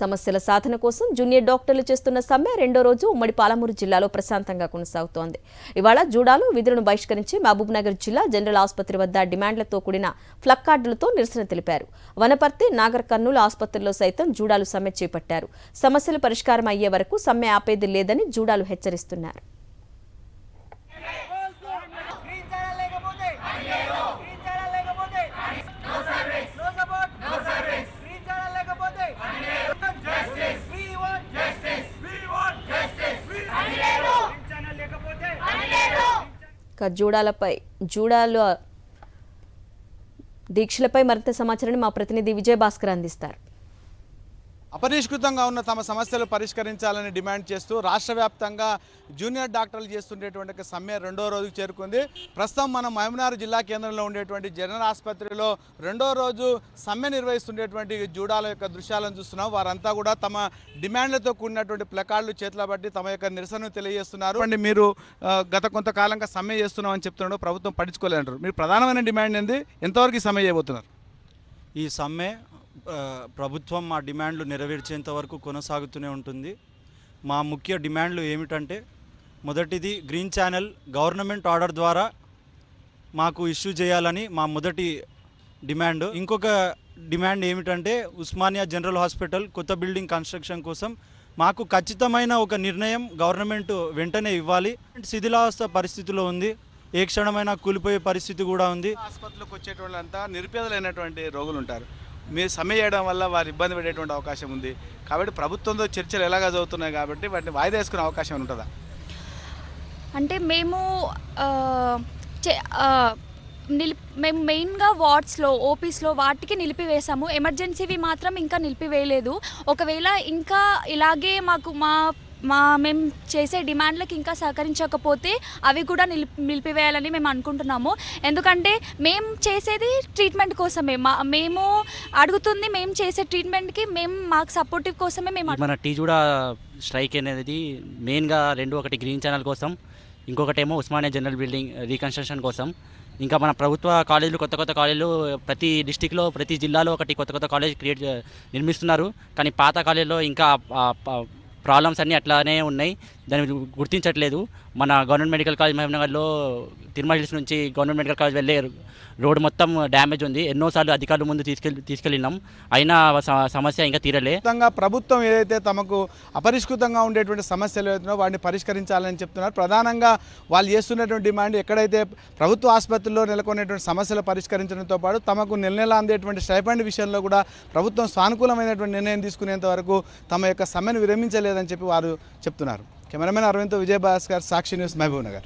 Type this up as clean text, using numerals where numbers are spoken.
సమస్యల సాధన కోసం జూనియర్ డాక్టర్లు చేస్తున్న సమ్మె రెండో రోజు ఉమ్మడి పాలమూరు జిల్లాలో ప్రశాంతంగా కొనసాగుతోంది. ఇవాళ జూడాలో విధులను బహిష్కరించి మహబూబ్నగర్ జిల్లా జనరల్ ఆసుపత్రి వద్ద డిమాండ్లతో కూడిన ప్లక్కార్డులతో నిరసన తెలిపారు. వనపర్తి, నాగర్ కర్నూలు ఆసుపత్రుల్లో సైతం జూడాలు సమ్మె చేపట్టారు. సమస్యలు పరిష్కారం అయ్యే వరకు సమ్మె ఆపేది లేదని జూడాలు హెచ్చరిస్తున్నారు. జూడాల దీక్షలపై మరింత సమాచారాన్ని మా ప్రతినిధి విజయభాస్కర్ అందిస్తారు. అపరిష్కృతంగా ఉన్న తమ సమస్యలు పరిష్కరించాలని డిమాండ్ చేస్తూ రాష్ట్ర వ్యాప్తంగా జూనియర్ డాక్టర్లు చేస్తుండేటువంటి సమ్మె రెండో రోజుకు చేరుకుంది. ప్రస్తుతం మనం మహబూబ్నగర్ జిల్లా కేంద్రంలో ఉండేటువంటి జనరల్ ఆసుపత్రిలో రెండో రోజు సమ్మె నిర్వహిస్తుండేటువంటి జూడాల యొక్క దృశ్యాలను చూస్తున్నాం. వారంతా కూడా తమ డిమాండ్లతో కూడినటువంటి ప్లకార్డులు చేతుల బట్టి తమ యొక్క నిరసనను తెలియజేస్తున్నారు. అంటే మీరు గత కొంతకాలంగా సమ్మె చేస్తున్నామని చెప్తున్నాడు, ప్రభుత్వం పట్టించుకోలేదంటారు. మీరు ప్రధానమైన డిమాండ్ ఏంది? ఎంతవరకు సమ్మె చేయబోతున్నారు? ఈ సమ్మె ప్రభుత్వం మా డిమాండ్లు నెరవేర్చేంత వరకు కొనసాగుతూనే ఉంటుంది. మా ముఖ్య డిమాండ్లు ఏమిటంటే, మొదటిది గ్రీన్ ఛానల్ గవర్నమెంట్ ఆర్డర్ ద్వారా మాకు ఇష్యూ చేయాలని మా మొదటి డిమాండ్. ఇంకొక డిమాండ్ ఏమిటంటే, ఉస్మానియా జనరల్ హాస్పిటల్ కొత్త బిల్డింగ్ కన్స్ట్రక్షన్ కోసం మాకు ఖచ్చితమైన ఒక నిర్ణయం గవర్నమెంట్ వెంటనే ఇవ్వాలి. శిథిలావస్థ పరిస్థితిలో ఉంది, ఏ క్షణమైనా కూలిపోయే పరిస్థితి కూడా ఉంది. ఆసుపత్రికి వచ్చేటోళ్ళంతా నిరుపేదలైనటువంటి రోగులు ఉంటారు. మీరు సమ్మె చేయడం వల్ల వారు ఇబ్బంది పడేటువంటి అవకాశం ఉంది. కాబట్టి ప్రభుత్వంతో చర్చలు ఎలాగా జరుగుతున్నాయి కాబట్టి వాటిని వాయిదా వేసుకునే అవకాశం ఉంటుందా? అంటే మేము మెయిన్గా వార్డ్స్లో, ఓపీస్లో వాటికి నిలిపివేసాము. ఎమర్జెన్సీవి మాత్రం ఇంకా నిలిపివేయలేదు. ఒకవేళ ఇంకా ఇలాగే మాకు మేము చేసే డిమాండ్లకు ఇంకా సహకరించకపోతే అవి కూడా నిలిపివేయాలని మేము అనుకుంటున్నాము. ఎందుకంటే మేము చేసేది ట్రీట్మెంట్ కోసమే, మేము అడుగుతుంది మేము చేసే ట్రీట్మెంట్కి మాకు సపోర్టివ్ కోసమే మన టీజూడా స్ట్రైక్ అనేది మెయిన్గా ఒకటి గ్రీన్ ఛానల్ కోసం, ఇంకొకటేమో ఉస్మానియా జనరల్ బిల్డింగ్ రీకన్స్ట్రక్షన్ కోసం. ఇంకా మన ప్రభుత్వ కాలేజీలు, కొత్త కాలేజీలు ప్రతి డిస్టిక్లో, ప్రతి జిల్లాలో ఒకటి కొత్త కాలేజ్ నిర్మిస్తున్నారు. కానీ పాత కాలేజీలో ఇంకా ప్రాబ్లమ్స్ అన్నీ అట్లానే ఉన్నాయి, దాన్ని గుర్తించట్లేదు. మన గవర్నమెంట్ మెడికల్ కాలేజ్ మహబూబ్నగర్లో తిరుమల హిల్స్ నుంచి గవర్నమెంట్ మెడికల్ కాలేజ్ వెళ్ళే రోడ్డు మొత్తం డ్యామేజ్ ఉంది. ఎన్నోసార్లు అధికారుల ముందు తీసుకెళ్ళినాం, అయినా సమస్య ఇంకా తీరలే. ప్రభుత్వం ఏదైతే తమకు అపరిష్కృతంగా ఉండేటువంటి సమస్యలు ఏదైతే వాటిని పరిష్కరించాలని చెప్తున్నారు. ప్రధానంగా వాళ్ళు చేస్తున్నటువంటి డిమాండ్, ఎక్కడైతే ప్రభుత్వ ఆసుపత్రుల్లో నెలకొనేటువంటి సమస్యలు పరిష్కరించడంతో పాటు తమకు నెల అందేటువంటి స్టైపెండ్ విషయంలో కూడా ప్రభుత్వం సానుకూలమైనటువంటి నిర్ణయం తీసుకునేంత వరకు తమ యొక్క సమ్మెను విరమించలేదని చెప్పి వారు చెప్తున్నారు. కెమెరామెన్ అరవింద్తో విజయభాస్కర్, సాక్షి న్యూస్, మహబూబ్నగర్.